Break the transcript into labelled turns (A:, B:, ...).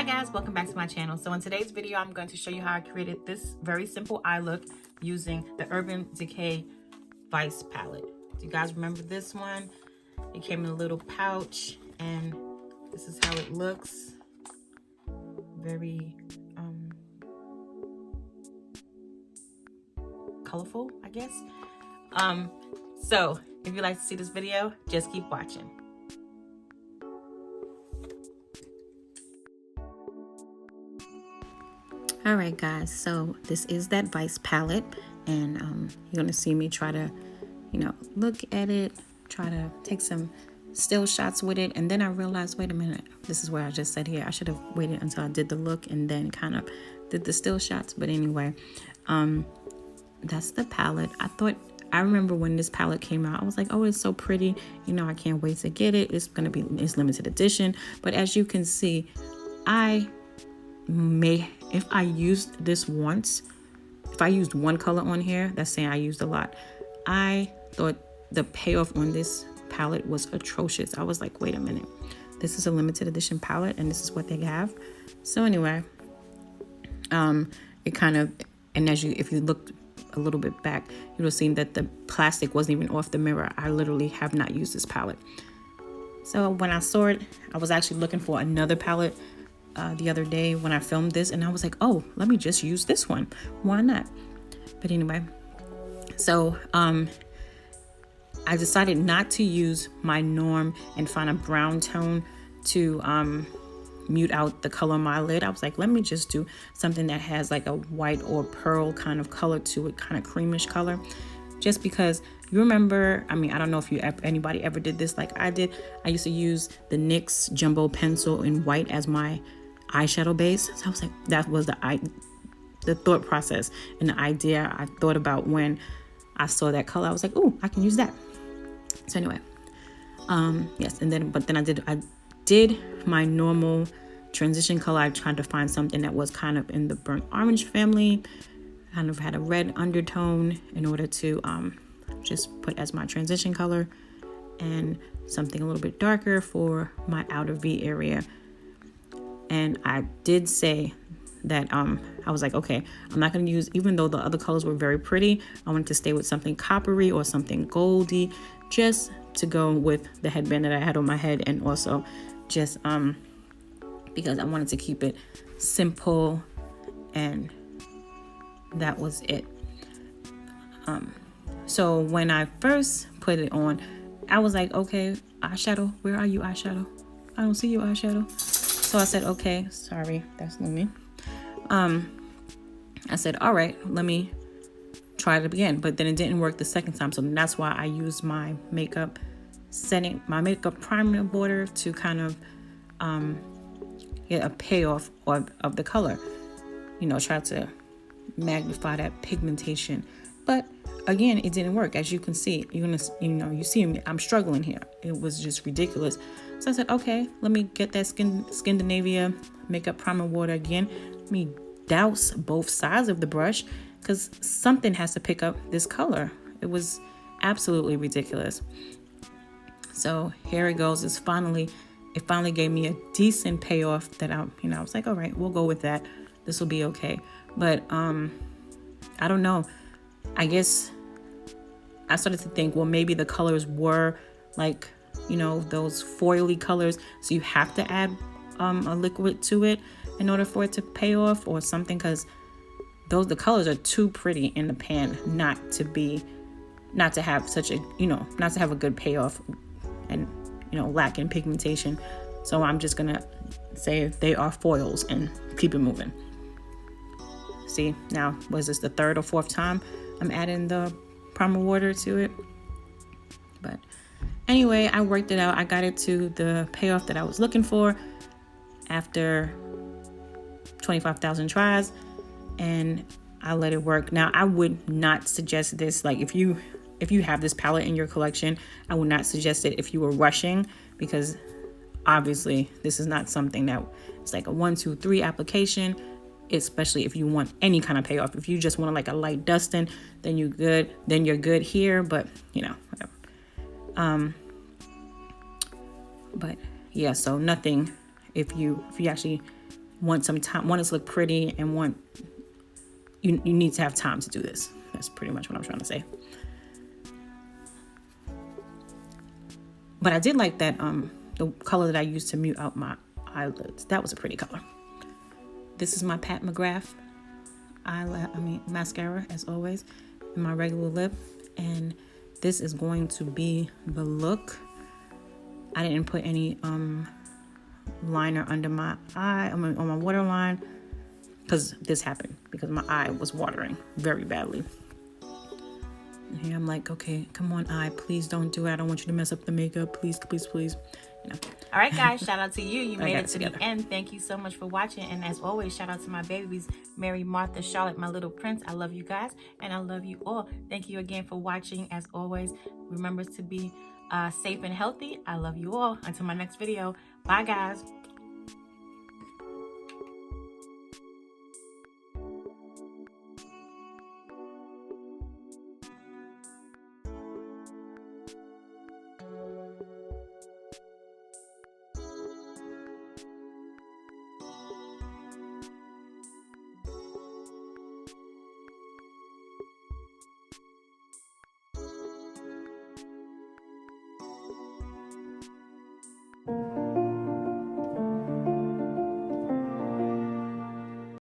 A: guys, welcome back to my channel. So in today's video, I'm going to show you how I created this very simple eye look using the Urban Decay Vice palette. Do you guys remember this one? It came in a little pouch and this is how it looks. Very colorful, I guess. So if you'd like to see this video, just keep watching. All right, guys, so this is that Vice palette, and you're gonna see me try to, look at it, try to take some still shots with it, and then I realized, wait a minute, this is where I just said here, I should have waited until I did the look and then kind of did the still shots. But anyway, that's the palette. I remember when this palette came out, I was like, oh, it's so pretty, I can't wait to get it. It's limited edition. But as you can see, if I used this once, if I used one color on here, that's saying I used a lot. I thought the payoff on this palette was atrocious. I was like, wait a minute, this is a limited edition palette and this is what they have. So anyway, it kind of, and if you looked a little bit back, you would have seen that the plastic wasn't even off the mirror. I literally have not used this palette. So when I saw it, I was actually looking for another palette the other day when I filmed this, and I was like, oh, let me just use this one. Why not? But anyway, so I decided not to use my norm and find a brown tone to mute out the color on my lid. I was like, let me just do something that has like a white or pearl kind of color to it, kind of creamish color. Just because you remember, I don't know if anybody ever did this like I did. I used to use the NYX jumbo pencil in white as my eyeshadow base. So I was like, that was the thought process and the idea I thought about when I saw that color. I was like, oh, I can use that. So anyway, yes, but then I did my normal transition color. I tried to find something that was kind of in the burnt orange family, kind of had a red undertone in order to just put as my transition color, and something a little bit darker for my outer V area. And I did say that I was like, okay, I'm not going to use, even though the other colors were very pretty, I wanted to stay with something coppery or something goldy, just to go with the headband that I had on my head, and also just because I wanted to keep it simple, and that was it. So when I first put it on, I was like, okay, eyeshadow, where are you, eyeshadow? I don't see you, eyeshadow. So I said, okay, sorry, that's me. I said, all right, let me try it again. But then it didn't work the second time. So that's why I used my makeup primer border to kind of get a payoff of the color. Try to magnify that pigmentation. But again, it didn't work. As you can see, you see me, I'm struggling here. It was just ridiculous. So I said, okay, let me get that Scandinavia makeup primer water again. Let me douse both sides of the brush, because something has to pick up this color. It was absolutely ridiculous. So here it goes. It finally gave me a decent payoff that I was like, all right, we'll go with that. This will be okay. But I don't know. I guess I started to think, well, maybe the colors were like, those foily colors, so you have to add a liquid to it in order for it to pay off or something, because the colors are too pretty in the pan not to have such a not to have a good payoff and lack in pigmentation. So I'm just gonna say they are foils and keep it moving. See, now was this the third or fourth time I'm adding the primer water to it? But anyway, I worked it out. I got it to the payoff that I was looking for after 25,000 tries, and I let it work. Now, I would not suggest this. Like, if you have this palette in your collection, I would not suggest it if you were rushing, because obviously this is not something that it's like a 1, 2, 3 application, especially if you want any kind of payoff. If you just want like a light dusting, then you're good here, but whatever. But yeah, so nothing, if you actually want some time. Want it to look pretty, and want you need to have time to do this. That's pretty much what I'm trying to say. But I did like that the color that I used to mute out my eyelids. That was a pretty color. This is my Pat McGrath mascara, as always, in my regular lip, and this is going to be the look. I didn't put any liner under my eye, on my waterline, because this happened because my eye was watering very badly. And here I'm like, okay, come on, eye, please don't do it. I don't want you to mess up the makeup, please, please, please. You know.
B: All right, guys, shout out to you. You made it to the end. Thank you so much for watching. And as always, shout out to my babies, Mary, Martha, Charlotte, my little prince. I love you guys, and I love you all. Thank you again for watching. As always, remember to be safe and healthy. I love you all. Until my next video. Bye, guys.